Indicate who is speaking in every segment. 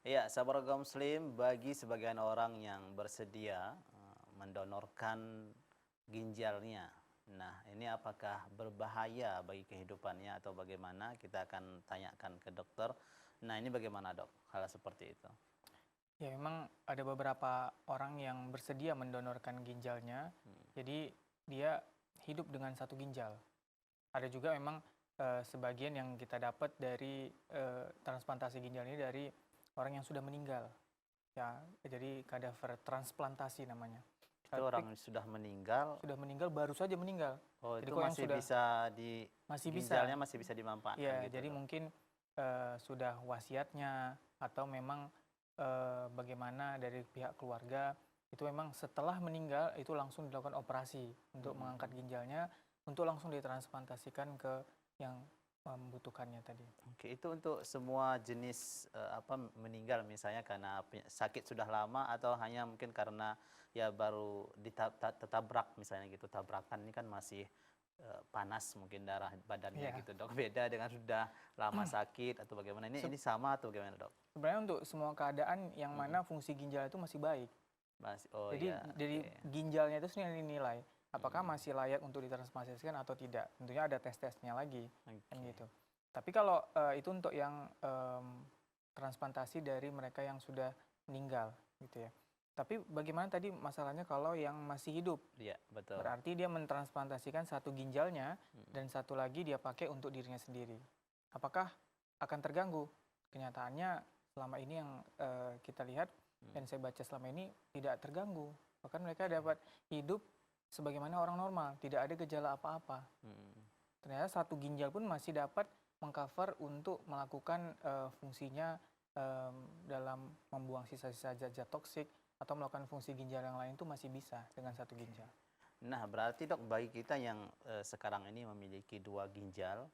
Speaker 1: Ya, sahabat kaum muslim, bagi sebagian orang yang bersedia mendonorkan ginjalnya. Nah, ini apakah berbahaya bagi kehidupannya atau bagaimana? Kita akan tanyakan ke dokter. Nah, ini bagaimana, Dok? Hal seperti itu.
Speaker 2: Ya, memang ada beberapa orang yang bersedia mendonorkan ginjalnya. Jadi dia hidup dengan satu ginjal. Ada juga memang sebagian yang kita dapat dari transplantasi ginjal ini dari orang yang sudah meninggal. Ya, jadi kadaver transplantasi namanya.
Speaker 1: Itu
Speaker 2: Tapi
Speaker 1: orang yang sudah meninggal.
Speaker 2: sudah meninggal baru saja meninggal.
Speaker 1: Oh,
Speaker 2: Jadi
Speaker 1: itu
Speaker 2: kok yang
Speaker 1: masih
Speaker 2: sudah
Speaker 1: bisa di
Speaker 2: masih bisa.
Speaker 1: ginjalnya masih bisa dimanfaatkan
Speaker 2: Ya,
Speaker 1: gitu,
Speaker 2: jadi
Speaker 1: Dok.
Speaker 2: mungkin sudah wasiatnya atau memang bagaimana dari pihak keluarga itu memang setelah meninggal itu langsung dilakukan operasi untuk mengangkat ginjalnya untuk langsung ditransplantasikan ke yang membutuhkannya tadi.
Speaker 1: Oke, itu untuk semua jenis meninggal misalnya karena sakit sudah lama atau hanya mungkin karena ya baru ditabrak misalnya gitu. Tabrakan ini kan masih panas mungkin darah badannya
Speaker 2: Ya,
Speaker 1: gitu, Dok. Beda dengan sudah lama sakit atau bagaimana. Ini
Speaker 2: se-
Speaker 1: sama atau bagaimana, Dok?
Speaker 2: sebenarnya untuk semua keadaan yang
Speaker 1: Mm-mm.
Speaker 2: mana fungsi ginjal itu masih baik.
Speaker 1: Masih, oh
Speaker 2: Jadi
Speaker 1: ya,
Speaker 2: dari
Speaker 1: oke.
Speaker 2: ginjalnya itu sendiri dinilai apakah
Speaker 1: Mm,
Speaker 2: masih layak untuk ditransplantasikan atau tidak. Tentunya ada tes-tesnya lagi kan
Speaker 1: oke.
Speaker 2: gitu. Tapi kalau itu untuk yang transplantasi dari mereka yang sudah meninggal gitu ya. Tapi bagaimana tadi masalahnya kalau yang masih hidup?
Speaker 1: Iya, betul.
Speaker 2: Berarti dia mentransplantasikan satu ginjalnya
Speaker 1: Mm,
Speaker 2: dan satu lagi dia pakai untuk dirinya sendiri. Apakah akan terganggu? Kenyataannya selama ini yang kita lihat dan saya baca selama ini tidak terganggu. Bahkan mereka dapat hidup sebagaimana orang normal, tidak ada gejala apa-apa.
Speaker 1: mm.
Speaker 2: Ternyata satu ginjal pun masih dapat mengcover untuk melakukan fungsinya dalam membuang sisa-sisa zat-zat toksik atau melakukan fungsi ginjal yang lain itu masih bisa dengan satu ginjal.
Speaker 1: Nah, berarti, Dok, bagi kita yang sekarang ini memiliki dua ginjal,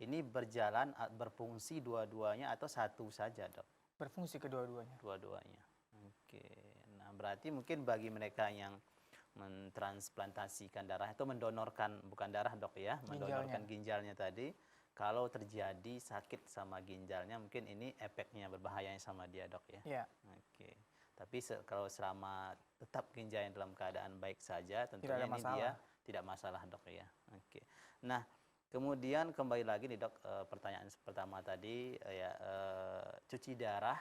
Speaker 1: ini berjalan berfungsi dua-duanya atau satu saja, Dok?
Speaker 2: Berfungsi kedua-duanya.
Speaker 1: Dua-duanya. Oke. Nah, berarti mungkin bagi mereka yang mentransplantasikan darah atau mendonorkan, bukan darah, Dok, ya,
Speaker 2: Ginjalnya.
Speaker 1: mendonorkan ginjalnya tadi, kalau terjadi sakit sama ginjalnya, mungkin ini efeknya berbahayanya sama dia, Dok, ya.
Speaker 2: Ya,
Speaker 1: Oke. Tapi kalau selama tetap ginjalnya dalam keadaan baik saja,
Speaker 2: tidak
Speaker 1: tentunya
Speaker 2: ada
Speaker 1: ini dia
Speaker 2: masalah.
Speaker 1: tidak masalah, Dok, ya. Oke. Nah, kemudian kembali lagi nih, Dok, pertanyaan pertama tadi cuci darah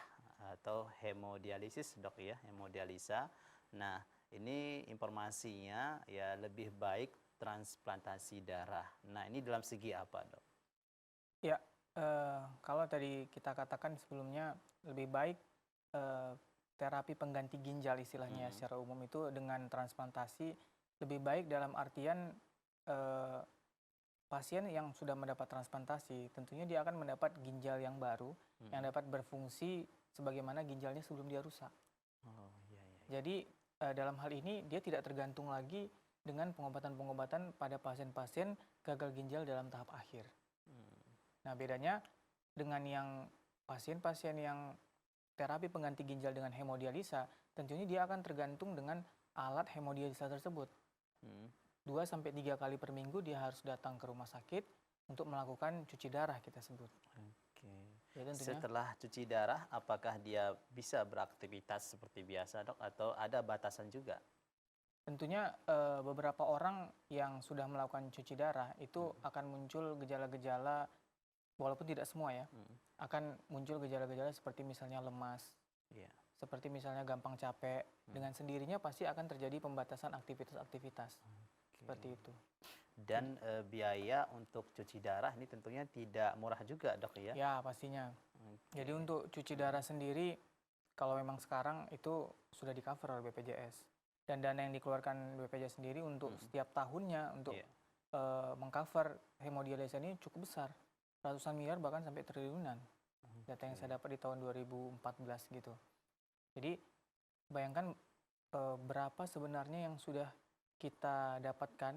Speaker 1: atau hemodialisis, Dok, ya, hemodialisa. Nah, ini informasinya ya lebih baik transplantasi darah. Nah, ini dalam segi apa, Dok?
Speaker 2: Ya, kalau tadi kita katakan sebelumnya lebih baik eh, terapi pengganti ginjal istilahnya
Speaker 1: Hmm,
Speaker 2: secara umum itu dengan transplantasi lebih baik dalam artian eh, pasien yang sudah mendapat transplantasi tentunya dia akan mendapat ginjal yang baru yang
Speaker 1: hmm.
Speaker 2: dapat berfungsi sebagaimana ginjalnya sebelum dia rusak.
Speaker 1: Oh, iya, iya, iya.
Speaker 2: Jadi dalam hal ini dia tidak tergantung lagi dengan pengobatan-pengobatan pada pasien-pasien gagal ginjal dalam tahap akhir.
Speaker 1: Hmm,
Speaker 2: Nah, bedanya dengan yang pasien-pasien yang terapi pengganti ginjal dengan hemodialisa, tentunya dia akan tergantung dengan alat hemodialisa tersebut.
Speaker 1: hmm.
Speaker 2: 2 sampai 3 kali per minggu dia harus datang ke rumah sakit untuk melakukan cuci darah kita sebut.
Speaker 1: Oke.
Speaker 2: Ya tentunya,
Speaker 1: Setelah cuci darah, apakah dia bisa beraktivitas seperti biasa, Dok, atau ada batasan juga?
Speaker 2: tentunya beberapa orang yang sudah melakukan cuci darah itu
Speaker 1: Hmm,
Speaker 2: akan muncul gejala-gejala, walaupun tidak semua ya,
Speaker 1: hmm.
Speaker 2: akan muncul gejala-gejala seperti misalnya lemas,
Speaker 1: Iya.
Speaker 2: seperti misalnya gampang capek,
Speaker 1: Hmm.
Speaker 2: dengan sendirinya pasti akan terjadi pembatasan aktivitas-aktivitas
Speaker 1: Oke.
Speaker 2: seperti itu. Jadi,
Speaker 1: Dan biaya untuk cuci darah ini tentunya tidak murah juga, Dok, ya?
Speaker 2: ya pastinya.
Speaker 1: Oke.
Speaker 2: Jadi untuk cuci darah sendiri, kalau memang sekarang itu sudah di-cover oleh BPJS. Dan dana yang dikeluarkan BPJS sendiri untuk
Speaker 1: Hmm.
Speaker 2: setiap tahunnya untuk
Speaker 1: Iya.
Speaker 2: mengcover hemodialisa ini cukup besar. Ratusan miliar bahkan sampai triliunan. Data yang
Speaker 1: Oke.
Speaker 2: saya dapat di tahun 2014 gitu. Jadi bayangkan berapa sebenarnya yang sudah kita dapatkan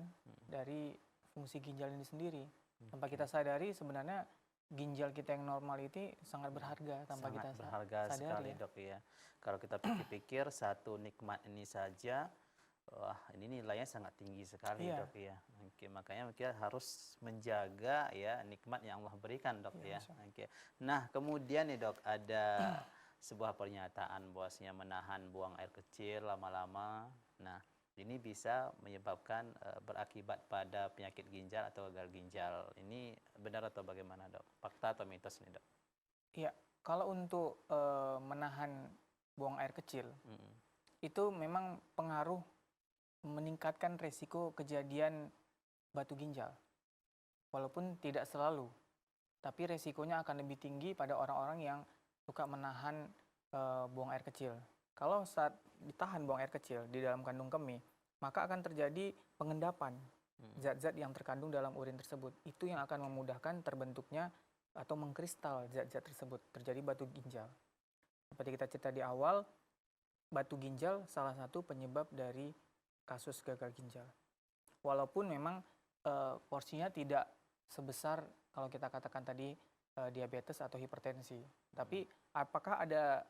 Speaker 2: dari fungsi ginjal ini sendiri. Tanpa
Speaker 1: Oke.
Speaker 2: kita sadari sebenarnya ginjal kita yang normal itu sangat berharga tanpa
Speaker 1: Sangat
Speaker 2: kita
Speaker 1: berharga
Speaker 2: sadari
Speaker 1: sekali,
Speaker 2: ya.
Speaker 1: Dok, ya. Kalau kita pikir-pikir satu nikmat ini saja, wah, ini nilainya sangat tinggi sekali,
Speaker 2: Iya,
Speaker 1: Dok, ya. Oke, makanya kita harus menjaga ya nikmat yang Allah berikan, Dok,
Speaker 2: iya
Speaker 1: ya.
Speaker 2: Masya Allah.
Speaker 1: Oke. Nah, kemudian nih, Dok, ada sebuah pernyataan bahwasanya menahan buang air kecil lama-lama. Nah, ini bisa menyebabkan berakibat pada penyakit ginjal atau gagal ginjal. Ini benar atau bagaimana, Dok? Fakta atau mitos nih, Dok?
Speaker 2: Iya, kalau untuk menahan buang air kecil,
Speaker 1: Mm-mm.
Speaker 2: itu memang pengaruh meningkatkan resiko kejadian batu ginjal. Walaupun tidak selalu, tapi resikonya akan lebih tinggi pada orang-orang yang suka menahan buang air kecil. Kalau saat ditahan buang air kecil di dalam kandung kemih, maka akan terjadi pengendapan zat-zat yang terkandung dalam urin tersebut. Itu yang akan memudahkan terbentuknya atau mengkristal zat-zat tersebut, terjadi batu ginjal. Seperti kita cerita di awal, batu ginjal salah satu penyebab dari kasus gagal ginjal. Walaupun memang porsinya tidak sebesar kalau kita katakan tadi diabetes atau hipertensi. Tapi apakah ada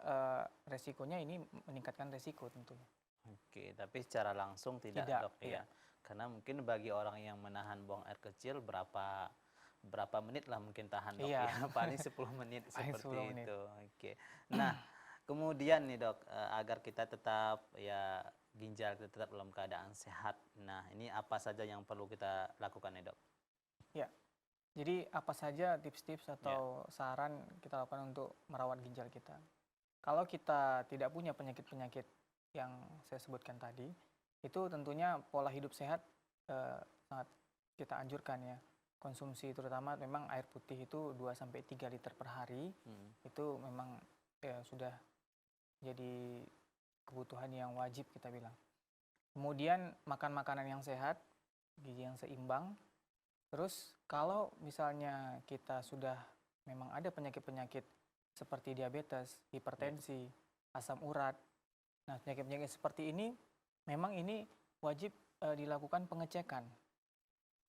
Speaker 2: resikonya? Ini meningkatkan resiko tentunya.
Speaker 1: Oke, tapi secara langsung tidak,
Speaker 2: Tidak,
Speaker 1: Dok, ya. Karena mungkin bagi orang yang menahan buang air kecil berapa menit lah mungkin tahan, Dok,
Speaker 2: Iya.
Speaker 1: ya. Paling 10 menit
Speaker 2: Paling
Speaker 1: seperti
Speaker 2: 10 menit.
Speaker 1: itu. Oke. Nah, kemudian nih, Dok, agar kita tetap ya ginjal kita tetap dalam keadaan sehat. Nah, ini apa saja yang perlu kita lakukan nih, Dok?
Speaker 2: Ya. Jadi apa saja tips-tips atau saran kita lakukan untuk merawat ginjal kita? Kalau kita tidak punya penyakit-penyakit yang saya sebutkan tadi, itu tentunya pola hidup sehat sangat kita anjurkan ya. Konsumsi terutama memang air putih itu 2-3 liter per hari, itu memang sudah jadi kebutuhan yang wajib kita bilang. Kemudian makan makanan yang sehat, gizi yang seimbang. Terus kalau misalnya kita sudah memang ada penyakit-penyakit seperti diabetes, hipertensi, asam urat. Nah, penyakit-penyakit seperti ini memang ini wajib dilakukan pengecekan.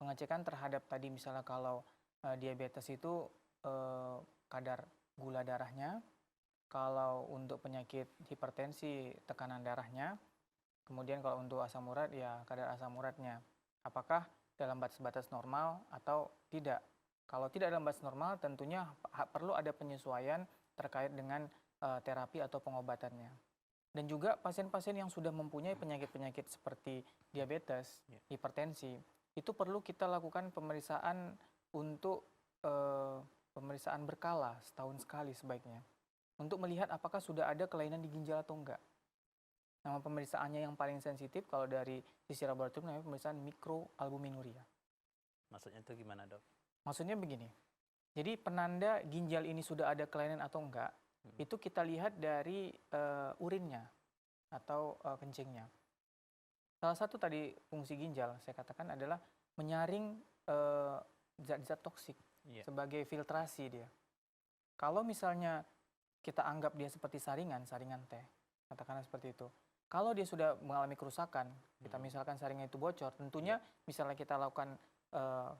Speaker 2: Pengecekan terhadap tadi misalnya kalau diabetes itu kadar gula darahnya, kalau untuk penyakit hipertensi tekanan darahnya, kemudian kalau untuk asam urat ya kadar asam uratnya. Apakah dalam batas-batas normal atau tidak? Kalau tidak dalam batas normal tentunya perlu ada penyesuaian terkait dengan terapi atau pengobatannya. Dan juga pasien-pasien yang sudah mempunyai penyakit-penyakit seperti diabetes, hipertensi, itu perlu kita lakukan pemeriksaan untuk pemeriksaan berkala setahun sekali sebaiknya. Untuk melihat apakah sudah ada kelainan di ginjal atau enggak. Nama pemeriksaannya yang paling sensitif kalau dari sisi laboratorium namanya pemeriksaan mikroalbuminuria.
Speaker 1: Maksudnya itu gimana, Dok?
Speaker 2: Maksudnya begini, jadi penanda ginjal ini sudah ada kelainan atau enggak, itu kita lihat dari urinnya atau kencingnya. Salah satu tadi fungsi ginjal saya katakan adalah menyaring zat-zat toksik sebagai filtrasi dia. Kalau misalnya kita anggap dia seperti saringan teh, katakanlah seperti itu. Kalau dia sudah mengalami kerusakan, kita misalkan saringan itu bocor, tentunya misalnya kita lakukan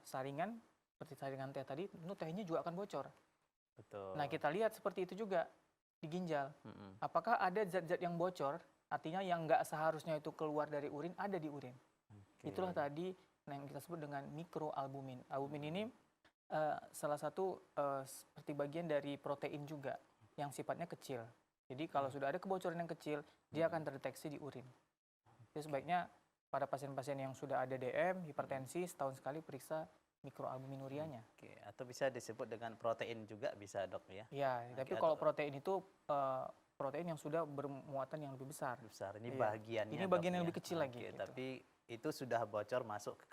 Speaker 2: saringan, seperti saringan teh tadi, tentu tehnya juga akan bocor.
Speaker 1: Betul.
Speaker 2: Nah, kita lihat seperti itu juga di ginjal. Apakah ada zat-zat yang bocor, artinya yang nggak seharusnya itu keluar dari urin, ada di urin. Itulah tadi yang kita sebut dengan mikroalbumin. Albumin ini salah satu seperti bagian dari protein juga, yang sifatnya kecil. Jadi kalau sudah ada kebocoran yang kecil, dia akan terdeteksi di urin. Jadi sebaiknya pada pasien-pasien yang sudah ada DM, hipertensi, setahun sekali periksa mikroalbuminurianya.
Speaker 1: Oke, atau bisa disebut dengan protein juga bisa, Dok, ya?
Speaker 2: Ya, tapi kalau protein itu protein yang sudah bermuatan yang lebih besar.
Speaker 1: Ini bagiannya.
Speaker 2: Ini bagian yang
Speaker 1: Dok,
Speaker 2: lebih kecil lagi.
Speaker 1: Gitu. Tapi itu sudah bocor masuk ke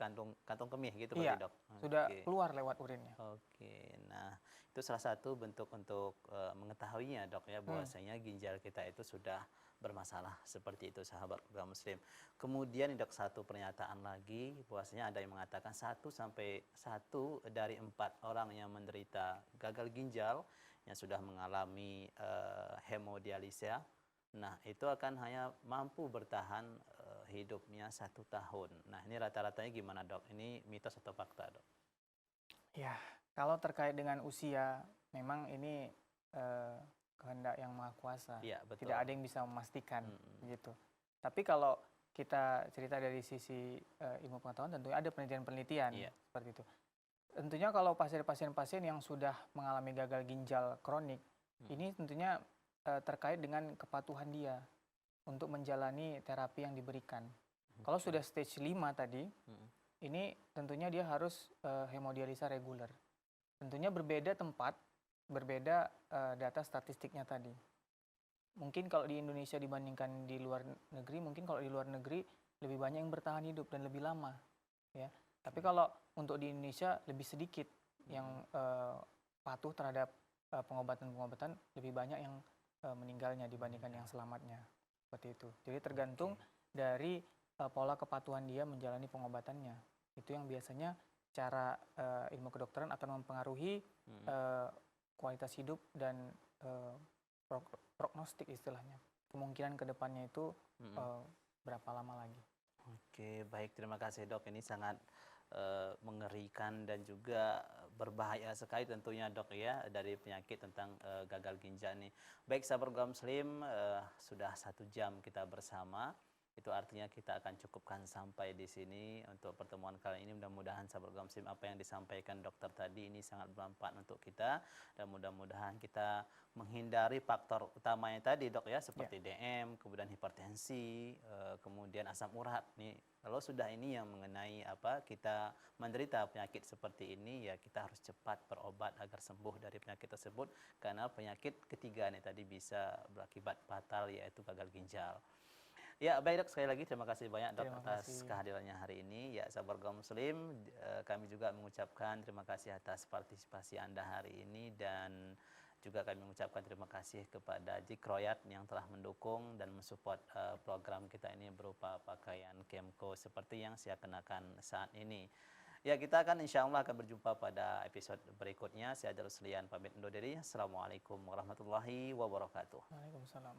Speaker 1: kantong kemih gitu,
Speaker 2: iya,
Speaker 1: Dok?
Speaker 2: Sudah keluar lewat urinnya.
Speaker 1: Oke, nah itu salah satu bentuk untuk mengetahuinya, Dok, ya, bahwasanya ginjal kita itu sudah bermasalah. Seperti itu, sahabat keluarga muslim. Kemudian, Dok, satu pernyataan lagi bahwasanya ada yang mengatakan 1 dari 4 orang yang menderita gagal ginjal yang sudah mengalami hemodialisa, nah itu akan hanya mampu bertahan hidupnya 1 tahun. Nah, ini rata-ratanya gimana, Dok? Ini mitos atau fakta, Dok?
Speaker 2: Ya, kalau terkait dengan usia, memang ini kehendak yang maha kuasa.
Speaker 1: Ya, betul.
Speaker 2: Tidak ada yang bisa memastikan gitu. Tapi kalau kita cerita dari sisi ilmu pengetahuan, tentunya ada penelitian-penelitian seperti itu. Tentunya kalau pasien-pasien yang sudah mengalami gagal ginjal kronik, ini tentunya terkait dengan kepatuhan dia untuk menjalani terapi yang diberikan. Kalau sudah stage 5 tadi, ini tentunya dia harus hemodialisa reguler. Tentunya berbeda tempat, berbeda data statistiknya tadi. Mungkin kalau di Indonesia dibandingkan di luar negeri, mungkin kalau di luar negeri lebih banyak yang bertahan hidup dan lebih lama, ya. Tapi kalau untuk di Indonesia lebih sedikit yang patuh terhadap pengobatan-pengobatan, lebih banyak yang meninggalnya dibandingkan yang selamatnya. Seperti itu. Jadi tergantung dari pola kepatuhan dia menjalani pengobatannya. Itu yang biasanya cara ilmu kedokteran akan mempengaruhi kualitas hidup dan prognostik istilahnya. Kemungkinan ke depannya itu berapa lama lagi.
Speaker 1: Oke, baik, terima kasih Dok. Ini sangat mengerikan dan juga berbahaya sekali tentunya Dok ya, dari penyakit tentang gagal ginjal ini. Baik, sahabat Program Muslim, sudah 1 jam kita bersama. Itu artinya kita akan cukupkan sampai di sini untuk pertemuan kali ini. Mudah-mudahan sahabat Program Muslim, apa yang disampaikan dokter tadi ini sangat bermanfaat untuk kita, dan mudah-mudahan kita menghindari faktor utamanya tadi Dok ya, seperti DM, kemudian hipertensi, kemudian asam urat nih. Kalau sudah ini yang mengenai kita menderita penyakit seperti ini, ya kita harus cepat berobat agar sembuh dari penyakit tersebut, karena penyakit ketiga nih tadi bisa berakibat fatal, yaitu gagal ginjal. Ya, baik Dok, sekali lagi terima kasih banyak Dok atas kehadirannya hari ini. Ya, sahabat Program Muslim, kami juga mengucapkan terima kasih atas partisipasi Anda hari ini, dan juga kami mengucapkan terima kasih kepada Jikroyat yang telah mendukung dan mensupport program kita ini berupa pakaian Kemko seperti yang saya kenakan saat ini. Ya, kita akan insya Allah akan berjumpa pada episode berikutnya. Saya Darus Lian pamit undur diri. Assalamualaikum warahmatullahi wabarakatuh.
Speaker 2: Waalaikumsalam.